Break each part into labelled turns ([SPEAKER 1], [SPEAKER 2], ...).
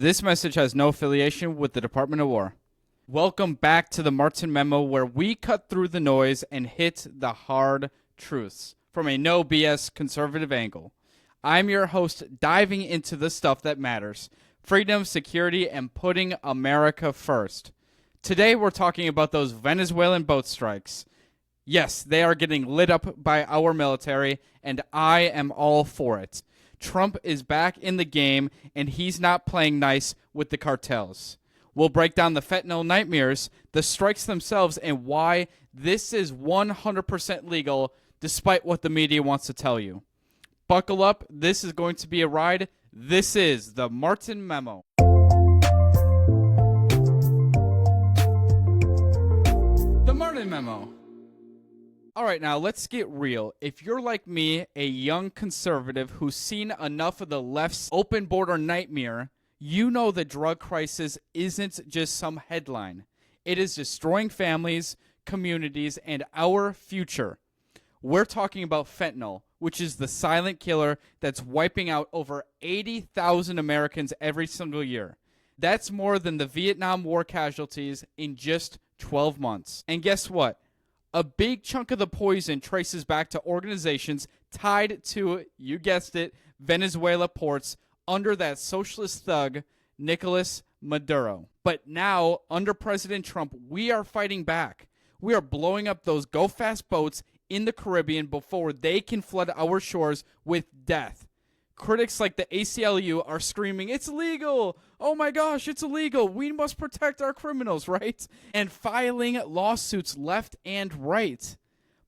[SPEAKER 1] This message has no affiliation with the Department of War. Welcome back to the Martin Memo, where we cut through the noise and hit the hard truths from a no BS conservative angle. I'm your host, diving into the stuff that matters: freedom, security, and putting America first. Today we're talking about those Venezuelan boat strikes. Yes, they are getting lit up by our military, and I am all for it. Trump is back in the game, and he's not playing nice with the cartels. We'll break down the fentanyl nightmares, the strikes themselves, and why this is 100% legal, despite what the media wants to tell you. Buckle up. This is going to be a ride. This is the Martin Memo. The Martin Memo. All right, now let's get real. If you're like me, a young conservative who's seen enough of the left's open border nightmare, you know the drug crisis isn't just some headline. It is destroying families, communities, and our future. We're talking about fentanyl, which is the silent killer that's wiping out over 80,000 Americans every single year. That's more than the Vietnam War casualties in just 12 months. And guess what? A big chunk of the poison traces back to organizations tied to, you guessed it, Venezuela ports under that socialist thug, Nicolas Maduro. But now, under President Trump, we are fighting back. We are blowing up those go-fast boats in the Caribbean before they can flood our shores with death. Critics like the ACLU are screaming, "It's legal! Oh my gosh, it's illegal! We must protect our criminals," right? And filing lawsuits left and right.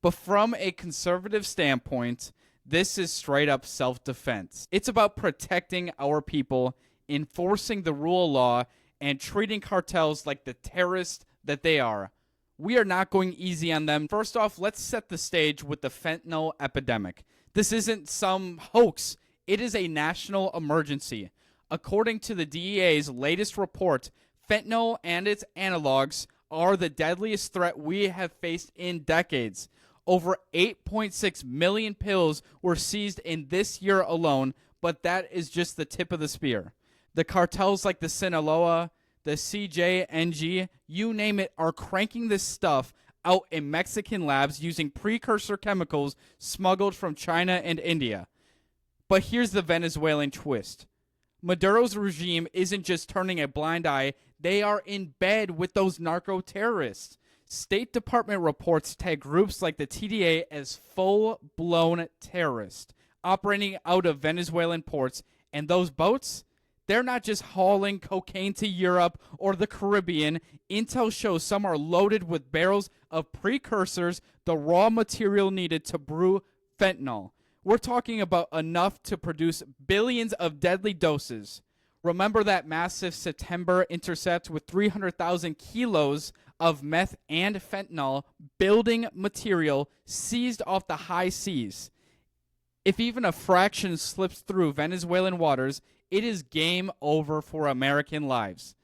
[SPEAKER 1] But from a conservative standpoint, this is straight up self-defense. It's about protecting our people, enforcing the rule of law, and treating cartels like the terrorists that they are. We are not going easy on them. First off, let's set the stage with the fentanyl epidemic. This isn't some hoax. It is a national emergency. According to the DEA's latest report, fentanyl and its analogs are the deadliest threat we have faced in decades. Over 8.6 million pills were seized in this year alone, but that is just the tip of the spear. The cartels like the Sinaloa, the CJNG, you name it, are cranking this stuff out in Mexican labs using precursor chemicals smuggled from China and India. But here's the Venezuelan twist. Maduro's regime isn't just turning a blind eye, they are in bed with those narco-terrorists. State Department reports tag groups like the TDA as full-blown terrorists, operating out of Venezuelan ports, and those boats? They're not just hauling cocaine to Europe or the Caribbean. Intel shows some are loaded with barrels of precursors, the raw material needed to brew fentanyl. We're talking about enough to produce billions of deadly doses. Remember that massive September intercept with 300,000 kilos of meth and fentanyl building material seized off the high seas. If even a fraction slips through Venezuelan waters, it is game over for American lives.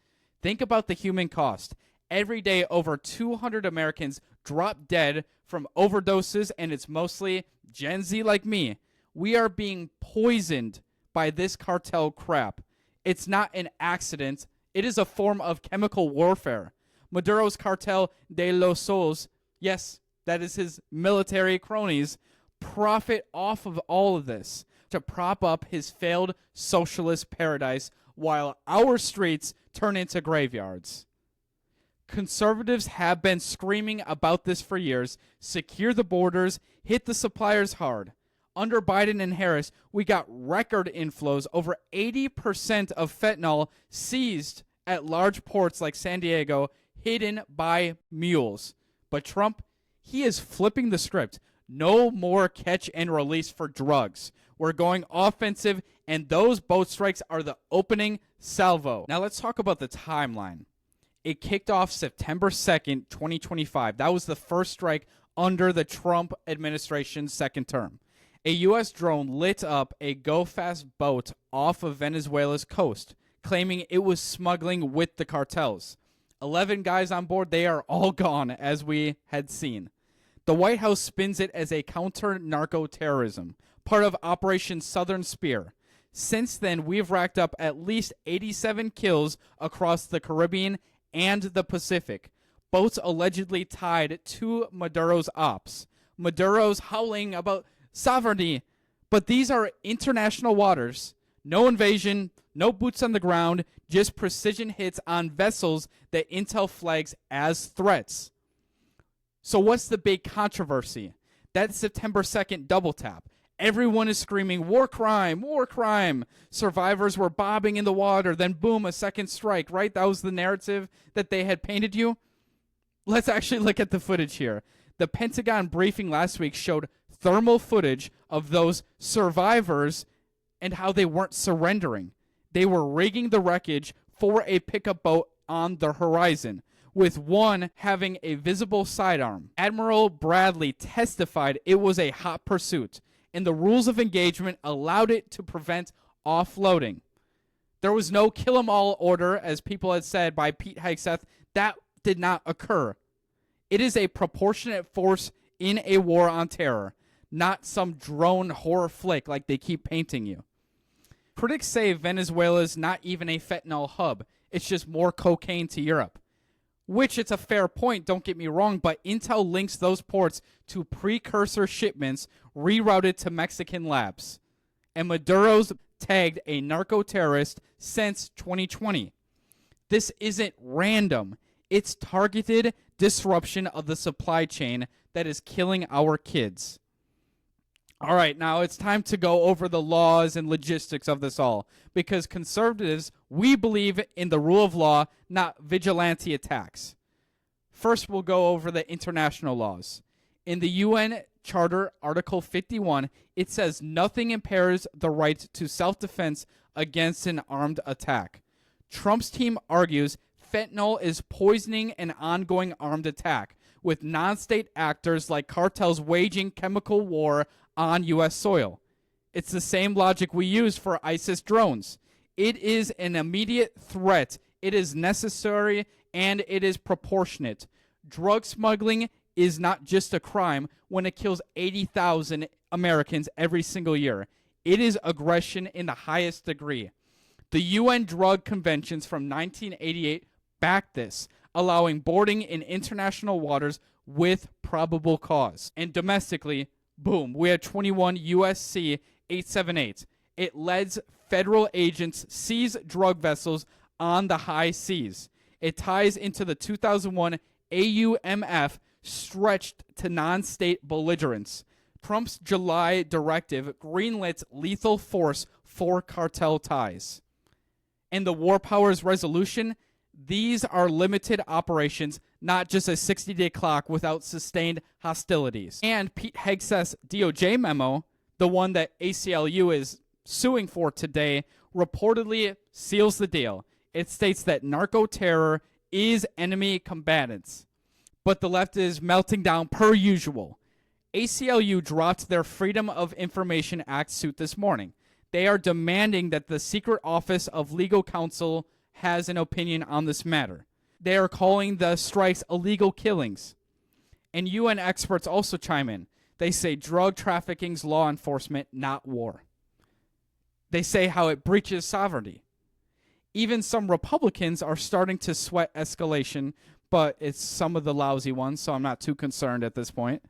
[SPEAKER 1] Think about the human cost. Every day, over 200 Americans drop dead from overdoses, and it's mostly Gen Z like me. We are being poisoned by this cartel crap. It's not an accident. It is a form of chemical warfare. Maduro's cartel de los Sols, yes, that is his military cronies, profit off of all of this to prop up his failed socialist paradise while our streets turn into graveyards. Conservatives have been screaming about this for years. Secure the borders, hit the suppliers hard. Under Biden and Harris, we got record inflows. Over 80% of fentanyl seized at large ports like San Diego, hidden by mules. But Trump, he is flipping the script. No more catch and release for drugs. We're going offensive, and those boat strikes are the opening salvo. Now let's talk about the timeline. It kicked off September 2nd, 2025. That was the first strike under the Trump administration's second term. A U.S. drone lit up a go-fast boat off of Venezuela's coast, claiming it was smuggling with the cartels. 11 guys on board, they are all gone, as we had seen. The White House spins it as a counter-narco-terrorism, part of Operation Southern Spear. Since then, we've racked up at least 87 kills across the Caribbean and the Pacific, boats allegedly tied to Maduro's ops. Maduro's howling about sovereignty, but these are international waters. No invasion, no boots on the ground, just precision hits on vessels that Intel flags as threats. So what's the big controversy? That September 2nd double tap. Everyone is screaming, war crime, war crime. Survivors were bobbing in the water, then boom, a second strike, right? That was the narrative that they had painted you. Let's actually look at the footage here. The Pentagon briefing last week showed thermal footage of those survivors and how they weren't surrendering. They were rigging the wreckage for a pickup boat on the horizon, with one having a visible sidearm. Admiral Bradley testified it was a hot pursuit, and the rules of engagement allowed it to prevent offloading. There was no kill 'em all order, as people had said by Pete Hegseth. That did not occur. It is a proportionate force in a war on terror, not some drone horror flick like they keep painting you. Critics say Venezuela's not even a fentanyl hub. It's just more cocaine to Europe. Which, it's a fair point, don't get me wrong, but Intel links those ports to precursor shipments rerouted to Mexican labs. And Maduro's tagged a narco-terrorist since 2020. This isn't random. It's targeted disruption of the supply chain that is killing our kids. All right, now it's time to go over the laws and logistics of this all, because conservatives, we believe in the rule of law, not vigilante attacks. First, we'll go over the international laws. In the UN Charter, Article 51, it says nothing impairs the right to self-defense against an armed attack. Trump's team argues fentanyl is poisoning an ongoing armed attack, with non-state actors like cartels waging chemical war on U.S. soil. It's the same logic we use for ISIS drones. It is an immediate threat. It is necessary, and it is proportionate. Drug smuggling is not just a crime when it kills 80,000 Americans every single year. It is aggression in the highest degree. The UN Drug Conventions from 1988 back this, allowing boarding in international waters with probable cause. And domestically, boom, we had 21 USC 878. It lets federal agents seize drug vessels on the high seas. It ties into the 2001 AUMF stretched to non-state belligerents. Trump's July directive greenlit lethal force for cartel ties. And the War Powers Resolution, these are limited operations, not just a 60-day clock without sustained hostilities. And Pete Hegseth's DOJ memo, the one that ACLU is suing for today, reportedly seals the deal. It states that narco-terror is enemy combatants. But the left is melting down per usual. ACLU dropped their Freedom of Information Act suit this morning. They are demanding that the Secret Office of Legal Counsel has an opinion on this matter. They are calling the strikes illegal killings. And UN experts also chime in. They say drug trafficking's law enforcement, not war. They say how it breaches sovereignty. Even some Republicans are starting to sweat escalation, but it's some of the lousy ones, so I'm not too concerned at this point.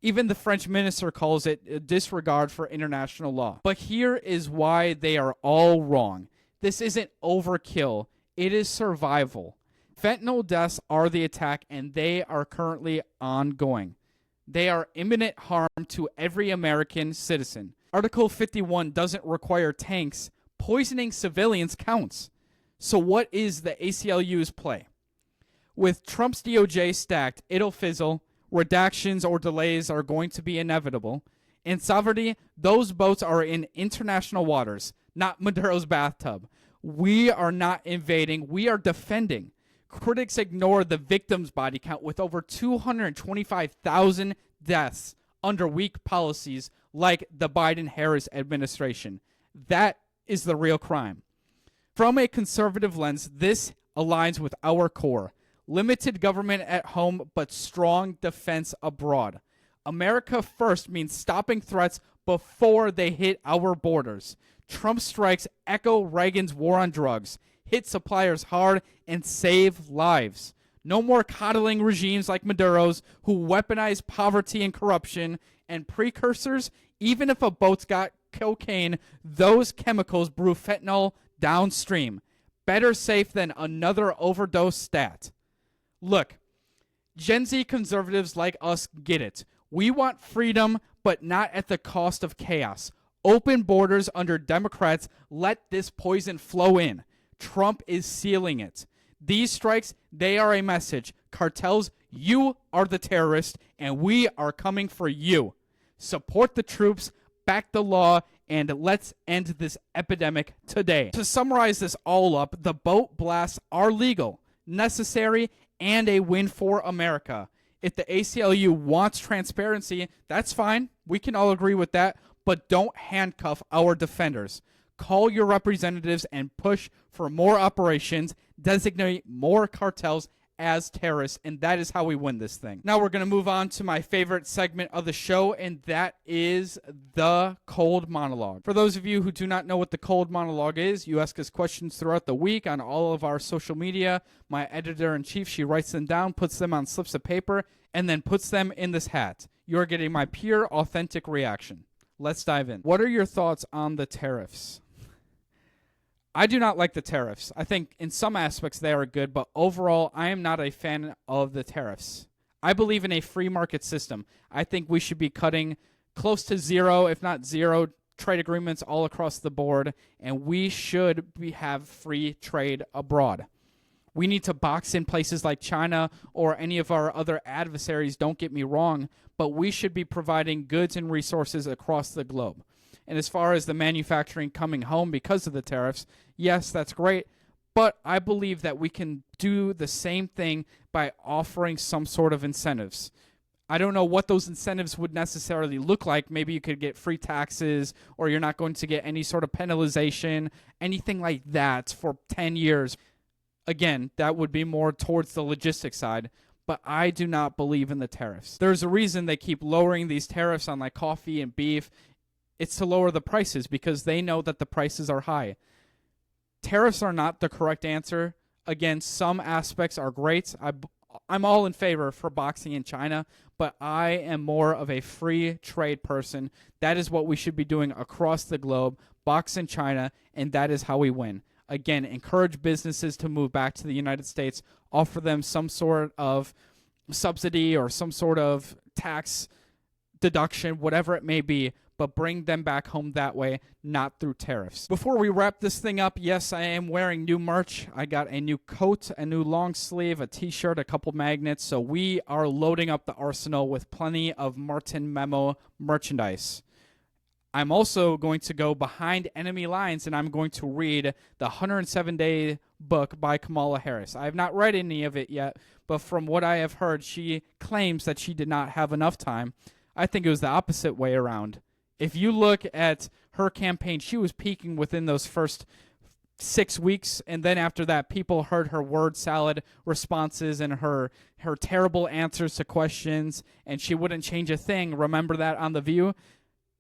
[SPEAKER 1] Even the French minister calls it a disregard for international law. But here is why they are all wrong. This isn't overkill. It is survival. Fentanyl deaths are the attack, and they are currently ongoing. They are imminent harm to every American citizen. Article 51 doesn't require tanks. Poisoning civilians counts. So what is the ACLU's play? With Trump's DOJ stacked, it'll fizzle. Redactions or delays are going to be inevitable. In sovereignty, those boats are in international waters, not Maduro's bathtub. We are not invading. We are defending. Critics ignore the victims' body count with over 225,000 deaths under weak policies like the Biden-Harris administration. That is the real crime. From a conservative lens, this aligns with our core. Limited government at home, but strong defense abroad. America first means stopping threats before they hit our borders. Trump strikes echo Reagan's war on drugs, hit suppliers hard, and save lives. No more coddling regimes like Maduro's who weaponize poverty and corruption, and precursors. Even if a boat's got cocaine, those chemicals brew fentanyl downstream. Better safe than another overdose stat. Look, Gen Z conservatives like us get it. We want freedom, but not at the cost of chaos. Open borders under Democrats let this poison flow in. Trump is sealing it. These strikes, they are a message. Cartels, you are the terrorist, and we are coming for you. Support the troops, back the law, and let's end this epidemic today. To summarize this all up, the boat blasts are legal, necessary, and a win for America. If the ACLU wants transparency, that's fine. We can all agree with that, but don't handcuff our defenders. Call your representatives and push for more operations, designate more cartels as terrorists, and that is how we win this thing. Now we're going to move on to my favorite segment of the show, and that is the cold monologue. For those of you who do not know what the cold monologue is, you ask us questions throughout the week on all of our social media. My editor-in-chief, she writes them down, puts them on slips of paper, and then puts them in this hat. You're getting my pure, authentic reaction. Let's dive in. What are your thoughts on the tariffs? I do not like the tariffs. I think in some aspects they are good, but overall, I am not a fan of the tariffs. I believe in a free market system. I think we should be cutting close to zero, if not zero, trade agreements all across the board, and we should have free trade abroad. We need to box in places like China or any of our other adversaries, don't get me wrong, but we should be providing goods and resources across the globe. And as far as the manufacturing coming home because of the tariffs, yes, that's great. But I believe that we can do the same thing by offering some sort of incentives. I don't know what those incentives would necessarily look like. Maybe you could get free taxes, or you're not going to get any sort of penalization, anything like that for 10 years. Again, that would be more towards the logistics side. But I do not believe in the tariffs. There's a reason they keep lowering these tariffs on like coffee and beef. It's to lower the prices because they know that the prices are high. Tariffs are not the correct answer. Again, some aspects are great. I'm all in favor for boxing in China, but I am more of a free trade person. That is what we should be doing across the globe, box in China, and that is how we win. Again, encourage businesses to move back to the United States, offer them some sort of subsidy or some sort of tax deduction, whatever it may be, but bring them back home that way, not through tariffs. Before we wrap this thing up, yes, I am wearing new merch. I got a new coat, a new long sleeve, a t-shirt, a couple magnets, so we are loading up the arsenal with plenty of Martin Memo merchandise. I'm also going to go behind enemy lines, and I'm going to read the 107-day book by Kamala Harris. I have not read any of it yet, but from what I have heard, she claims that she did not have enough time. I think it was the opposite way around. If you look at her campaign, she was peaking within those first 6 weeks, and then after that, people heard her word salad responses and her terrible answers to questions, and she wouldn't change a thing. Remember that on The View?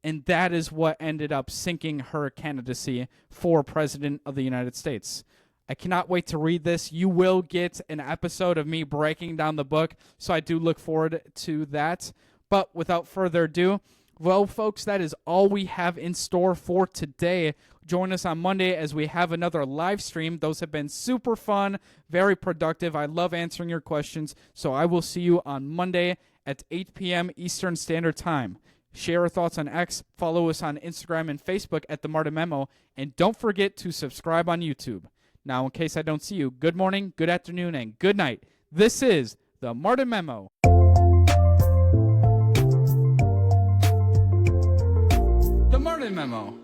[SPEAKER 1] And that is what ended up sinking her candidacy for President of the United States. I cannot wait to read this. You will get an episode of me breaking down the book, so I do look forward to that. But without further ado, well, folks, that is all we have in store for today. Join us on Monday as we have another live stream. Those have been super fun, very productive. I love answering your questions, so I will see you on Monday at 8 p.m. Eastern Standard Time. Share your thoughts on X, follow us on Instagram and Facebook at The Martin Memo, and don't forget to subscribe on YouTube. Now, in case I don't see you, good morning, good afternoon, and good night. This is The Martin Memo. The Martin Memo.